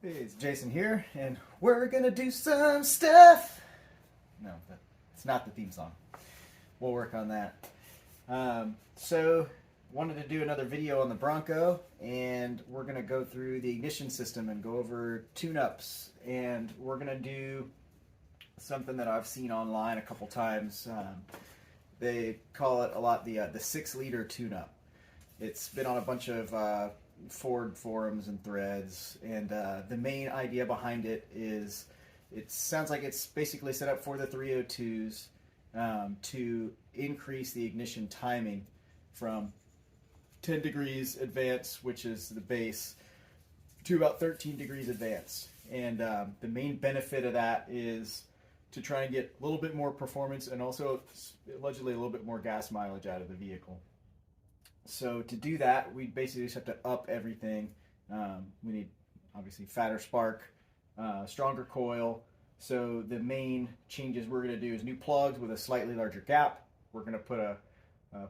Hey, it's Jason here, and we're gonna do some stuff. No, it's not the theme song. We'll work on that. So, wanted to do another video on the Bronco, and we're gonna go through the ignition system and go over tune-ups, and we're gonna do something that I've seen online a couple times. They call it a lot the 6-liter tune-up. It's been on a bunch of Ford forums and threads, and the main idea behind it is it sounds like it's basically set up for the 302s to increase the ignition timing from 10 degrees advance, which is the base, to about 13 degrees advance. And the main benefit of that is to try and get a little bit more performance and also allegedly a little bit more gas mileage out of the vehicle. So to do that, we basically just have to up everything. We need obviously fatter spark, stronger coil. So the main changes we're going to do is new plugs with a slightly larger gap. We're going to put a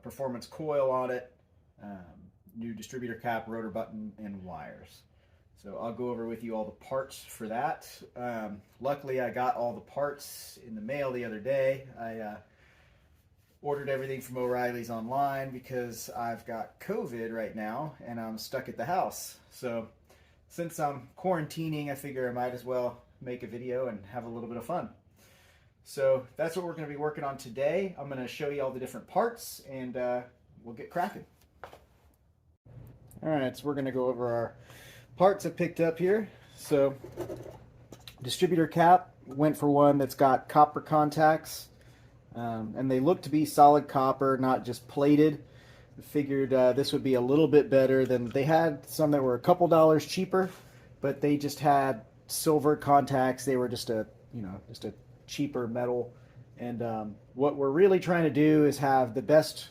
performance coil on it, new distributor cap, rotor button, and wires. So I'll go over with you all the parts for that. Luckily, I got all the parts in the mail the other day. I ordered everything from O'Reilly's online because I've got COVID right now and I'm stuck at the house. So since I'm quarantining, I figure I might as well make a video and have a little bit of fun. So that's what we're going to be working on today. I'm going to show you all the different parts and we'll get cracking. Alright, so we're going to go over our parts I picked up here. So distributor cap, went for one that's got copper contacts. And they look to be solid copper, not just plated. I figured this would be a little bit better than they had some that were a couple dollars cheaper, but they just had silver contacts. They were just a cheaper metal. And what we're really trying to do is have the best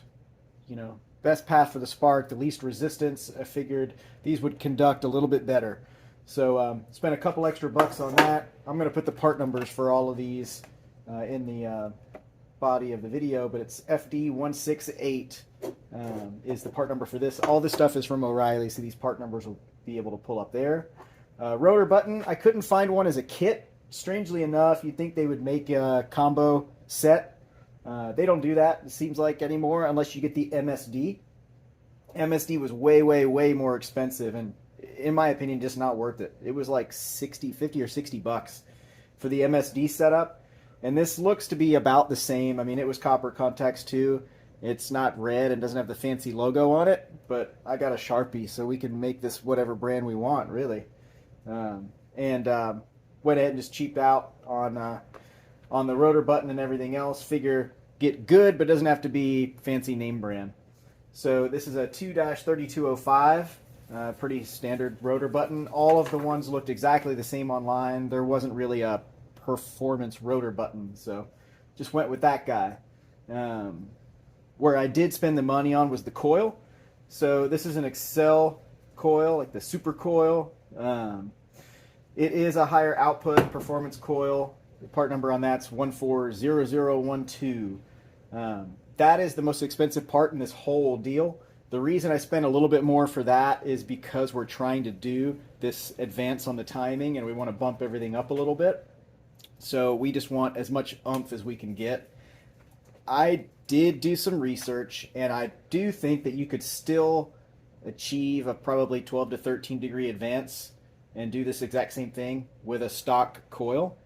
path for the spark, the least resistance. I figured these would conduct a little bit better. So spent a couple extra bucks on that. I'm going to put the part numbers for all of these in the body of the video, but it's FD168 is the part number for this. All this stuff is from O'Reilly, so these part numbers will be able to pull up there. Rotor button, I couldn't find one as a kit. Strangely enough, you'd think they would make a combo set. They don't do that, it seems like, anymore, unless you get the MSD. MSD was way more expensive, and in my opinion, just not worth it. It was like 50 or 60 bucks for the MSD setup. And this looks to be about the same. I mean, it was copper contacts too. It's not red and doesn't have the fancy logo on it, but I got a Sharpie, so we can make this whatever brand we want, really. Went ahead and just cheaped out on the rotor button and everything else. Figure get good, but doesn't have to be fancy name brand. So this is a 2-3205, pretty standard rotor button. All of the ones looked exactly the same online. There wasn't really a performance rotor button, so just went with that guy. Where I did spend the money on was the coil. So this is an Accel coil, like the super coil. It is a higher output performance coil. The part number on that's 140012. That is the most expensive part in this whole deal. The reason I spent a little bit more for that is because we're trying to do this advance on the timing and we want to bump everything up a little bit. So we just want as much oomph as we can get. I did do some research, and I do think that you could still achieve a probably 12 to 13 degree advance and do this exact same thing with a stock coil.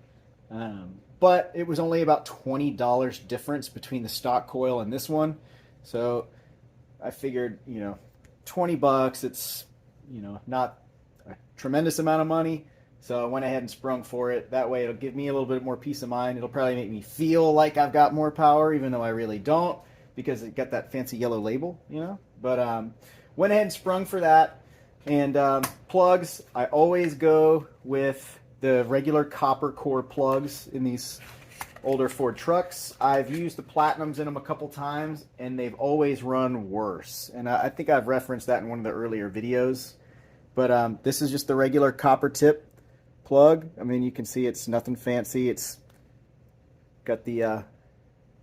But it was only about $20 difference between the stock coil and this one. So I figured, 20 bucks, it's, not a tremendous amount of money. So I went ahead and sprung for it. That way it'll give me a little bit more peace of mind. It'll probably make me feel like I've got more power, even though I really don't, because it got that fancy yellow label, But went ahead and sprung for that. And plugs, I always go with the regular copper core plugs in these older Ford trucks. I've used the platinums in them a couple times, and they've always run worse. And I think I've referenced that in one of the earlier videos. But this is just the regular copper tip plug. I mean, you can see it's nothing fancy. It's got the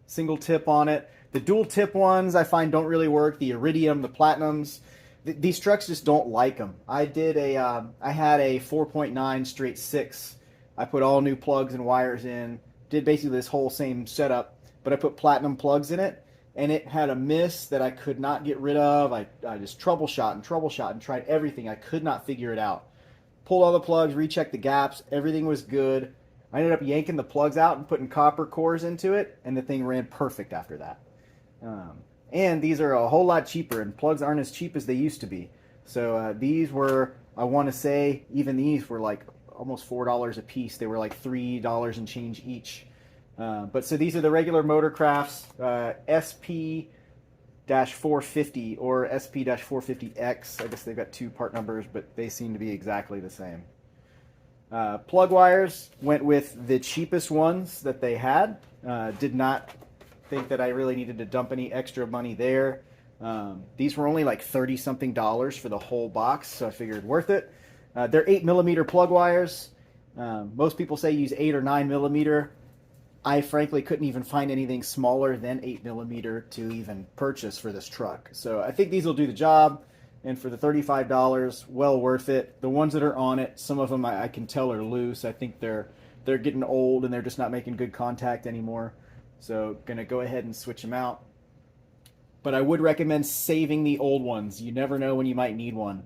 single tip on it. The dual tip ones I find don't really work. The iridium, the platinums, These trucks just don't like them. I had a 4.9 straight 6. I put all new plugs and wires in, did basically this whole same setup, but I put platinum plugs in it, and it had a miss that I could not get rid of. I just troubleshot and tried everything. I could not figure it out. Pulled all the plugs, rechecked the gaps, everything was good. I ended up yanking the plugs out and putting copper cores into it, and the thing ran perfect after that. And these are a whole lot cheaper, and plugs aren't as cheap as they used to be. So these were, I want to say, even these were like almost $4 a piece. They were like $3 and change each. But so these are the regular Motorcrafts SP-450 or SP-450X. I guess they've got 2 part numbers, but they seem to be exactly the same. Plug wires went with the cheapest ones that they had. Did not think that I really needed to dump any extra money there. These were only like $30-something for the whole box, so I figured worth it. They're 8mm plug wires. Most people say use 8 or 9mm. I frankly couldn't even find anything smaller than 8mm to even purchase for this truck. So I think these will do the job, and for the $35, well worth it. The ones that are on it, some of them I can tell are loose. I think they're getting old and they're just not making good contact anymore. So gonna go ahead and switch them out. But I would recommend saving the old ones. You never know when you might need one.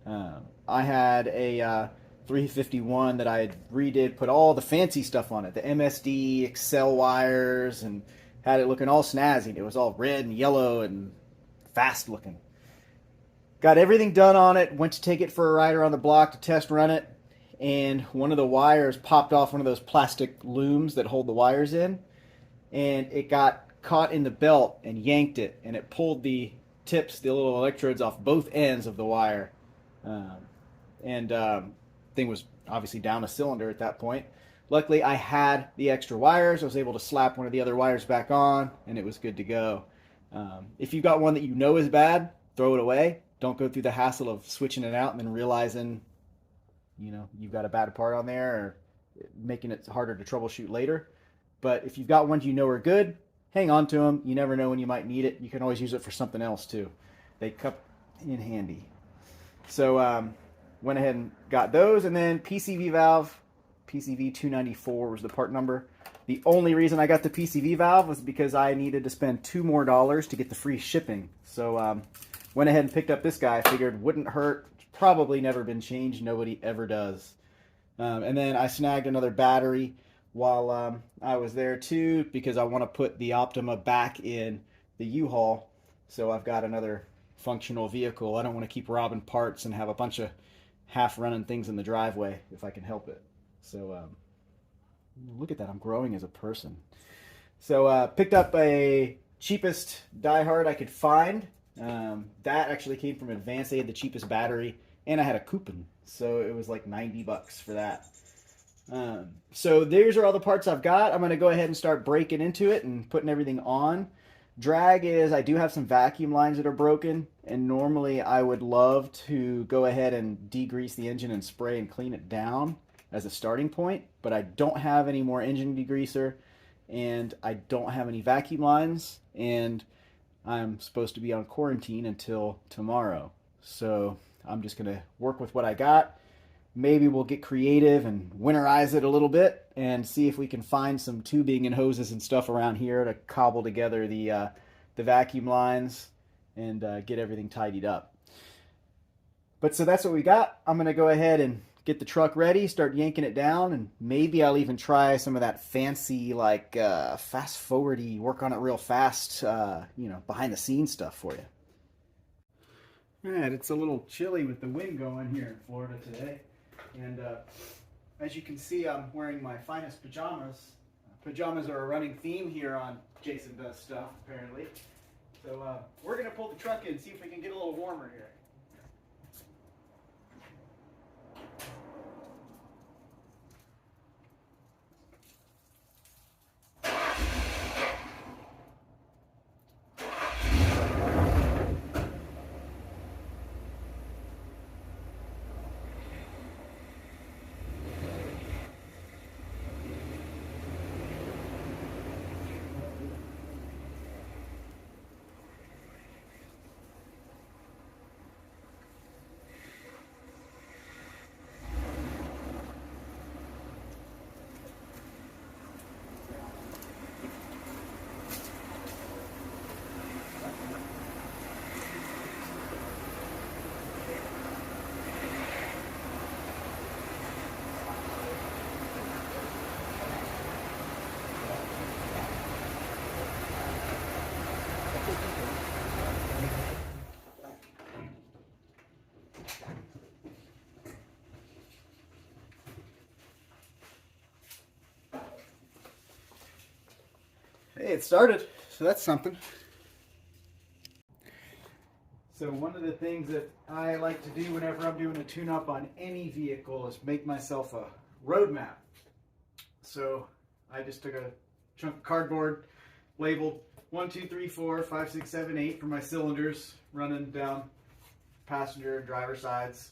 I had a 351 that I redid, put all the fancy stuff on it, the MSD, Accel wires, and had it looking all snazzy. It was all red and yellow and fast looking. Got everything done on it, went to take it for a ride around the block to test run it, and one of the wires popped off one of those plastic looms that hold the wires in, and it got caught in the belt and yanked it, and it pulled the tips, the little electrodes off both ends of the wire. Thing was obviously down a cylinder at that point. Luckily, I had the extra wires. I was able to slap one of the other wires back on, and it was good to go. If you've got one that you know is bad, throw it away. Don't go through the hassle of switching it out and then realizing, you know, you've got a bad part on there, or making it harder to troubleshoot later. But if you've got ones you know are good, hang on to them. You never know when you might need it. You can always use it for something else too. They come in handy. So went ahead and got those, and then PCV valve, PCV 294 was the part number. The only reason I got the PCV valve was because I needed to spend $2 more to get the free shipping. So went ahead and picked up this guy. I figured wouldn't hurt. Probably never been changed. Nobody ever does. And then I snagged another battery while I was there too, because I want to put the Optima back in the U-Haul. So I've got another functional vehicle. I don't want to keep robbing parts and have a bunch of half-running things in the driveway if I can help it. So look at that, I'm growing as a person. So picked up a cheapest diehard I could find. That actually came from Advance. They had the cheapest battery, and I had a coupon, so it was like $90 for that. So these are all the parts I've got. I'm going to go ahead and start breaking into it and putting everything on. Drag is, I do have some vacuum lines that are broken, and normally I would love to go ahead and degrease the engine and spray and clean it down as a starting point, but I don't have any more engine degreaser, and I don't have any vacuum lines, and I'm supposed to be on quarantine until tomorrow. So I'm just going to work with what I got. Maybe we'll get creative and winterize it a little bit and see if we can find some tubing and hoses and stuff around here to cobble together the vacuum lines and get everything tidied up. But so that's what we got. I'm going to go ahead and get the truck ready, start yanking it down, and maybe I'll even try some of that fancy, like fast forwardy, work on it real fast, you know, behind the scenes stuff for you. All right, it's a little chilly with the wind going here in Florida today. And as you can see, I'm wearing my finest pajamas. Pajamas are a running theme here on Jason Does Stuff, apparently. So we're going to pull the truck in and see if we can get a little warmer here. it started, so that's something. So one of the things that I like to do whenever I'm doing a tune-up on any vehicle is make myself a road map. So I just took a chunk of cardboard, labeled 1, 2, 3, 4, 5, 6, 7, 8 for my cylinders running down passenger and driver sides.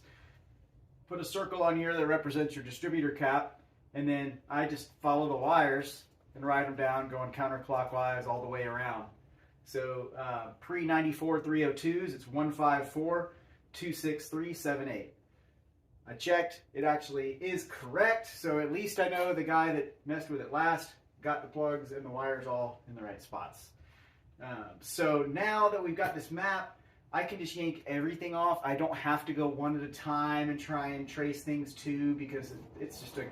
Put a circle on here that represents your distributor cap, and then I just follow the wires and ride them down going counterclockwise all the way around. So pre-94 302s, it's 154 263 78. I checked, it actually is correct, so at least I know the guy that messed with it last got the plugs and the wires all in the right spots. So now that we've got this map, I can just yank everything off. I don't have to go one at a time and try and trace things too, because it's just a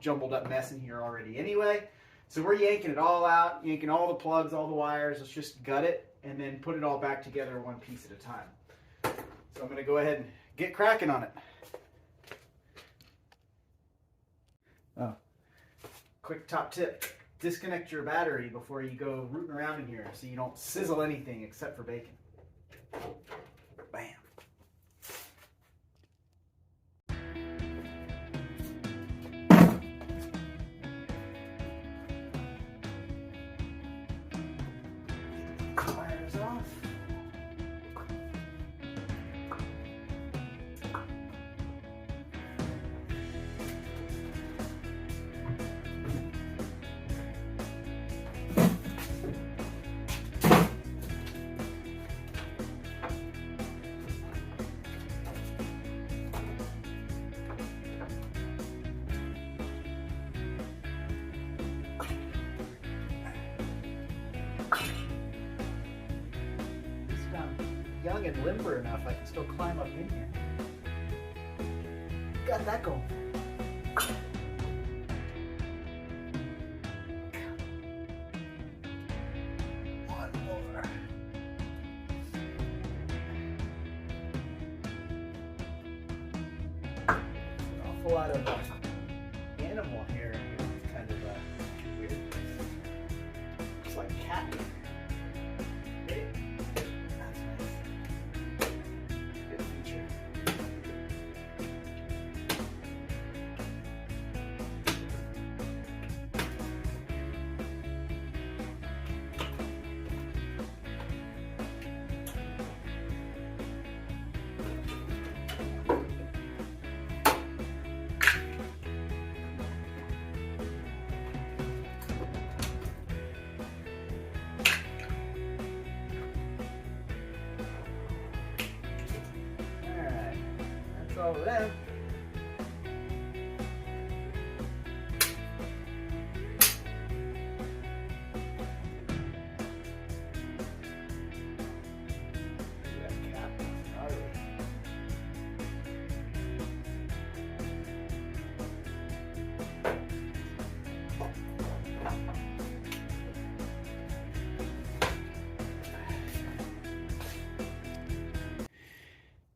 jumbled up mess in here already anyway. So we're yanking it all out, yanking all the plugs, all the wires. Let's just gut it and then put it all back together one piece at a time. So I'm going to go ahead and get cracking on it. Oh, quick top tip. Disconnect your battery before you go rooting around in here so you don't sizzle anything except for bacon. Bam. Wires off. Young and limber enough, I can still climb up in here. Got that going. One more. An awful lot of animal hair in here. It's kind of weird. Looks like cat hair. Over there.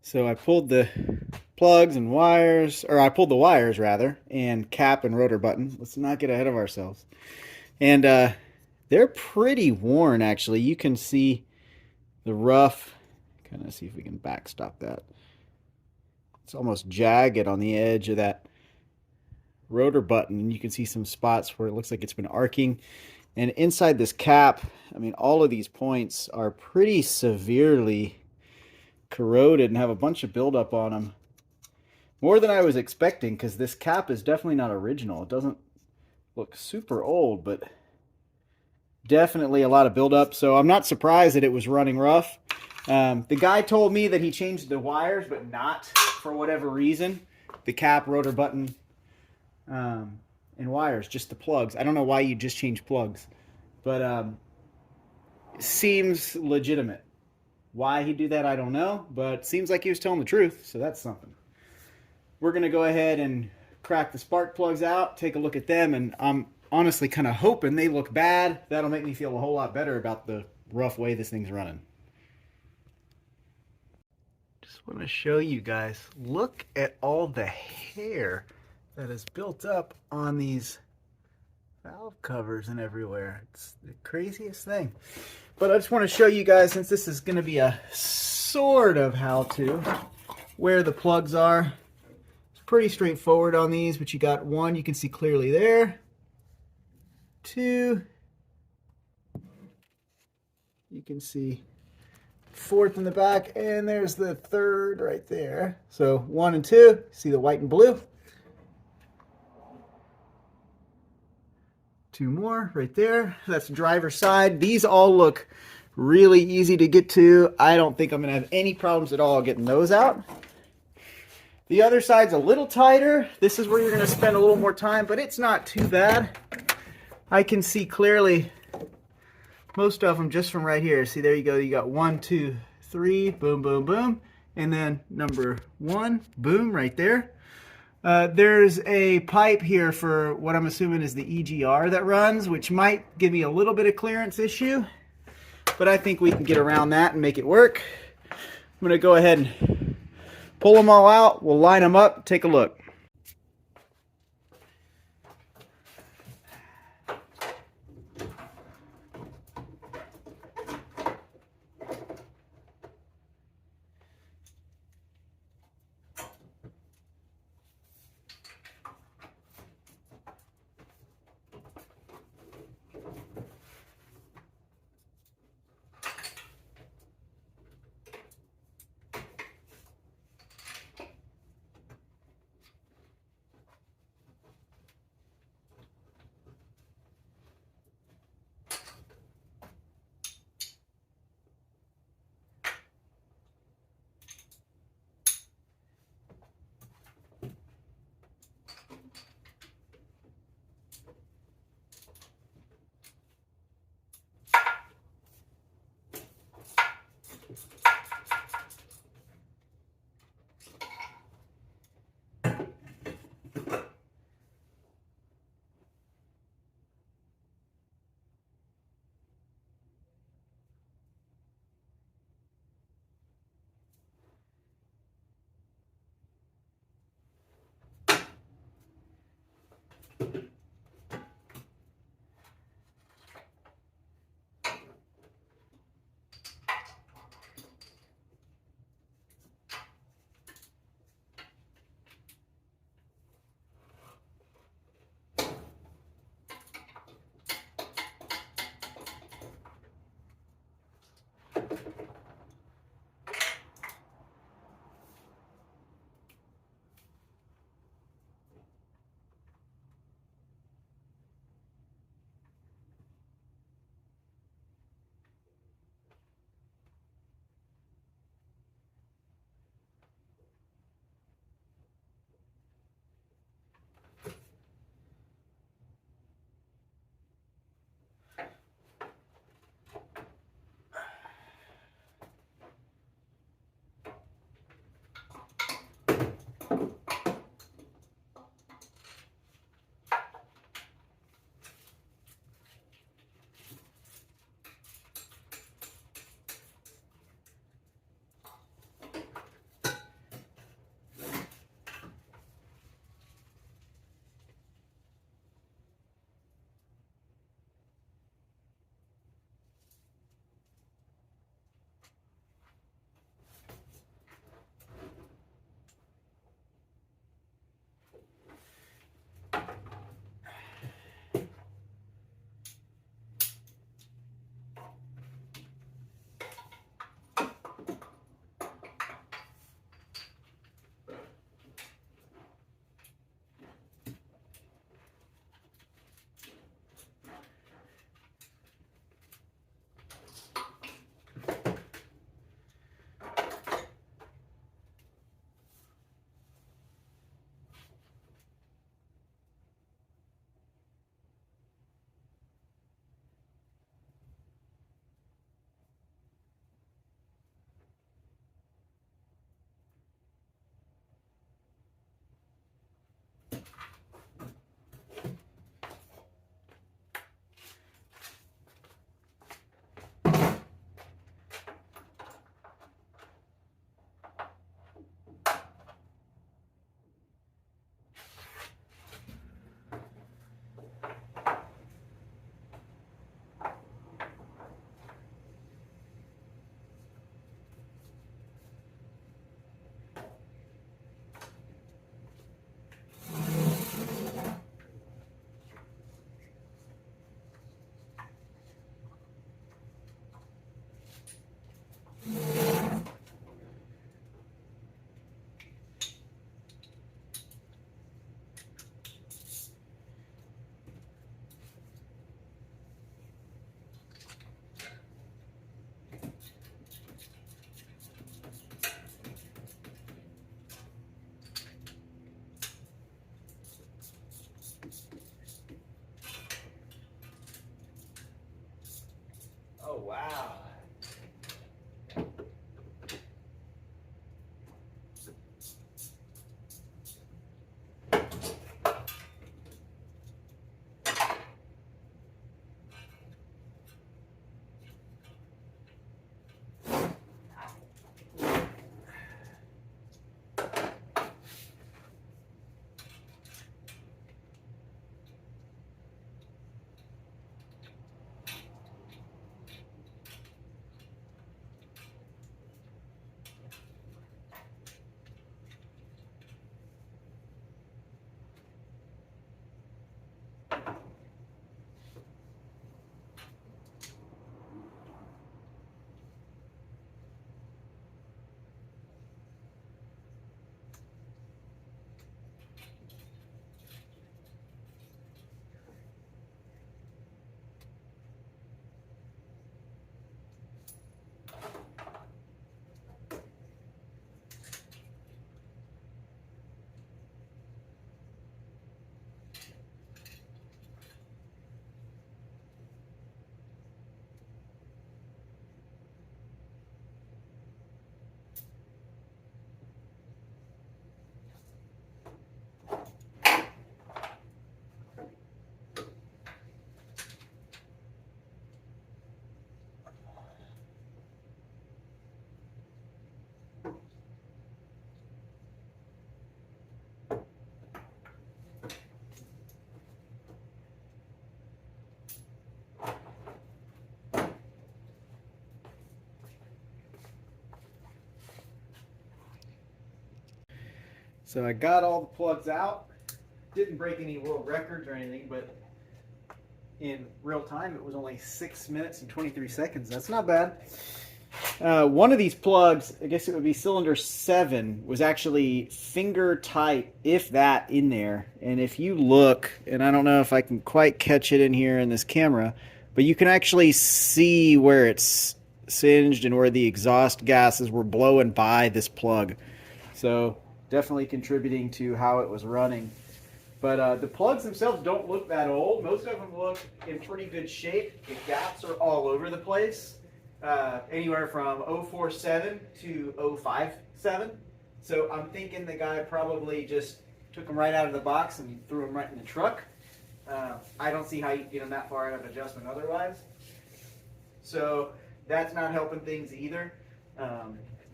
So I pulled the plugs and wires, or I pulled the wires rather, and cap and rotor button. Let's not get ahead of ourselves. And they're pretty worn actually. You can see the rough, kind of see if we can backstop that. It's almost jagged on the edge of that rotor button, and you can see some spots where it looks like it's been arcing. And inside this cap, I mean, all of these points are pretty severely corroded and have a bunch of buildup on them. More than I was expecting, because this cap is definitely not original. It doesn't look super old, but definitely a lot of buildup. So I'm not surprised that it was running rough. The guy told me that he changed the wires, but not for whatever reason. The cap, rotor button, and wires, just the plugs. I don't know why you just change plugs, but it seems legitimate. Why he'd do that, I don't know, but seems like he was telling the truth, so that's something. We're going to go ahead and crack the spark plugs out, take a look at them, and I'm honestly kind of hoping they look bad. That'll make me feel a whole lot better about the rough way this thing's running. Just want to show you guys, look at all the hair that is built up on these valve covers and everywhere. It's the craziest thing. But I just want to show you guys, since this is going to be a sort of how-to, where the plugs are. It's pretty straightforward on these, but you got one you can see clearly there. Two, you can see fourth in the back, and there's the third right there. So 1 and 2, see the white and blue. 2 more right there. That's the driver's side. These all look really easy to get to. I don't think I'm going to have any problems at all getting those out. The other side's a little tighter. This is where you're going to spend a little more time, but it's not too bad. I can see clearly most of them just from right here. See, there you go. You got 1, 2, 3, boom, boom, boom. And then number 1, boom, right there. There's a pipe here for what I'm assuming is the EGR that runs, which might give me a little bit of clearance issue, but I think we can get around that and make it work. I'm going to go ahead and pull them all out. We'll line them up, take a look. Oh, wow. So I got all the plugs out. Didn't break any world records or anything, but in real time it was only 6 minutes and 23 seconds. That's not bad. One of these plugs, I guess it would be cylinder 7, was actually finger tight, if that, in there. And if you look, and I don't know if I can quite catch it in here in this camera, but you can actually see where it's singed and where the exhaust gases were blowing by this plug. So definitely contributing to how it was running. But the plugs themselves don't look that old. Most of them look in pretty good shape. The gaps are all over the place. Anywhere from 047 to 057. So I'm thinking the guy probably just took them right out of the box and threw them right in the truck. I don't see how you get them that far out of adjustment otherwise. So that's not helping things either.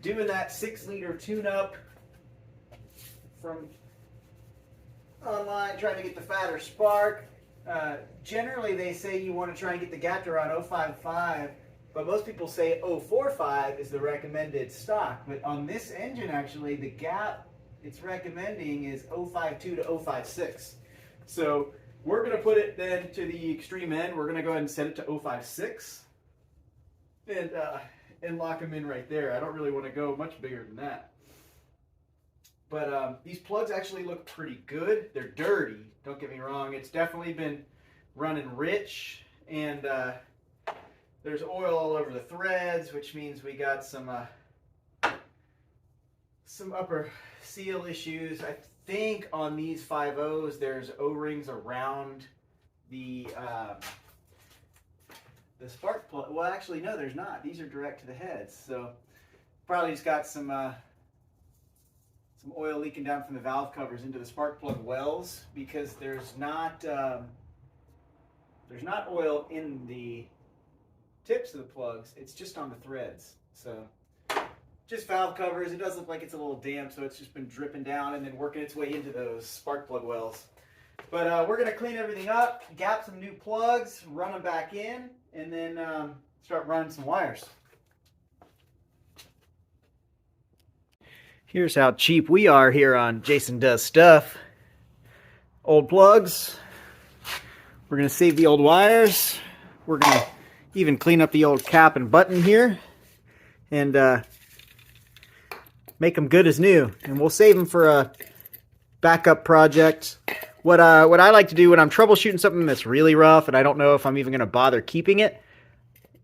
Doing that 6-liter tune-up from online, trying to get the fatter spark. Generally they say you want to try and get the gap to around 055, but most people say 045 is the recommended stock. But on this engine, actually, the gap it's recommending is 052 to 056. So we're going to put it then to the extreme end. We're going to go ahead and set it to 056 and lock them in right there. I don't really want to go much bigger than that. But these plugs actually look pretty good. They're dirty, don't get me wrong. It's definitely been running rich, and there's oil all over the threads, which means we got some upper seal issues. I think on these 5.0s there's O-rings around the spark plug. Well, actually, no, there's not. These are direct to the heads, so probably just got some oil leaking down from the valve covers into the spark plug wells, because there's not oil in the tips of the plugs. It's just on the threads. So just valve covers. It does look like it's a little damp, so it's just been dripping down and then working its way into those spark plug wells. But we're going to clean everything up, gap some new plugs, run them back in, and then start running some wires. Here's how cheap we are here on Jason Does Stuff. Old plugs. We're going to save the old wires. We're going to even clean up the old cap and button here and make them good as new. And we'll save them for a backup project. What I like to do when I'm troubleshooting something that's really rough and I don't know if I'm even going to bother keeping it,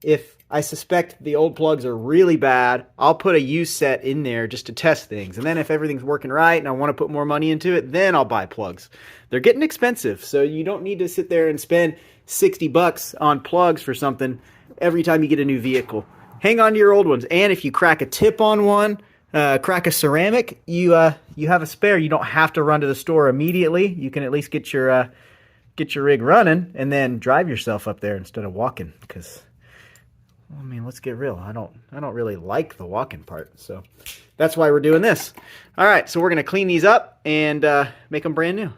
if I suspect the old plugs are really bad, I'll put a use set in there just to test things. And then if everything's working right and I want to put more money into it, then I'll buy plugs. They're getting expensive, so you don't need to sit there and spend $60 on plugs for something every time you get a new vehicle. Hang on to your old ones. And if you crack a tip on one, crack a ceramic, you have a spare. You don't have to run to the store immediately. You can at least get your rig running and then drive yourself up there instead of walking. Because, I mean, let's get real. I don't really like the walking part. So that's why we're doing this. All right, so we're going to clean these up and make them brand new.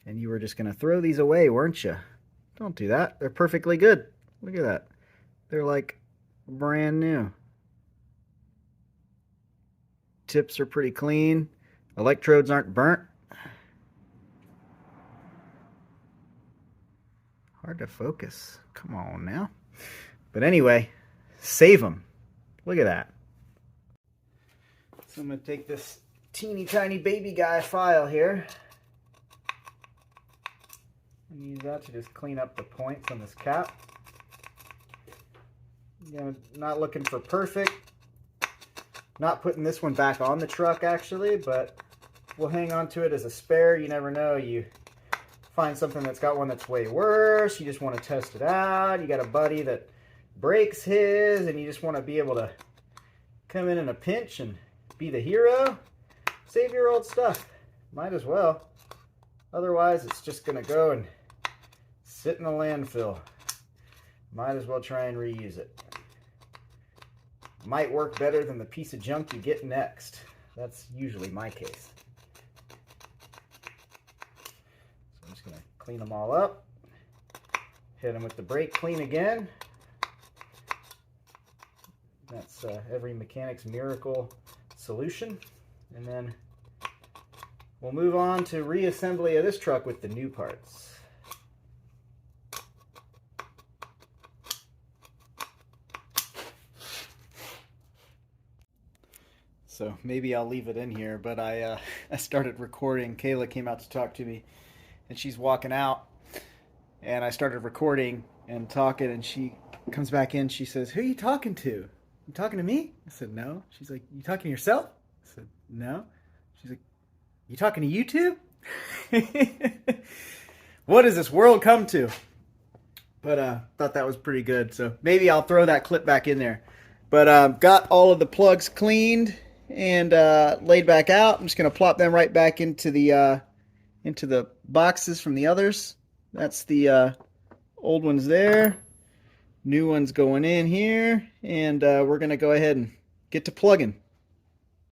And you were just going to throw these away, weren't you? Don't do that. They're perfectly good. Look at that. They're like brand new. Tips are pretty clean. Electrodes aren't burnt. Hard to focus. Come on now. But anyway, save them. Look at that. So I'm going to take this teeny tiny baby guy file here and use that to just clean up the points on this cap. You know, not looking for perfect. Not putting this one back on the truck actually, but we'll hang on to it as a spare. You never know. You find something that's got one that's way worse. You just want to test it out. You got a buddy that breaks his and you just want to be able to come in a pinch and be the hero. Save your old stuff. Might as well. Otherwise, it's just going to go and sit in the landfill. Might as well try and reuse it. Might work better than the piece of junk you get next. That's usually my case. So I'm just going to clean them all up. Hit them with the brake clean again. That's every mechanic's miracle solution. And then we'll move on to reassembly of this truck with the new parts. So maybe I'll leave it in here, but I started recording. Kayla came out to talk to me, and she's walking out, and I started recording and talking, and she comes back in. She says, "Who are you talking to? You talking to me?" I said, "No." She's like, "You talking to yourself?" I said, "No." She's like, "You talking to YouTube?" What does this world come to? But thought that was pretty good, so maybe I'll throw that clip back in there. But got all of the plugs cleaned and laid back out. I'm just going to plop them right back into the boxes from the others. That's the old ones there. New ones going in here, and we're going to go ahead and get to plugging.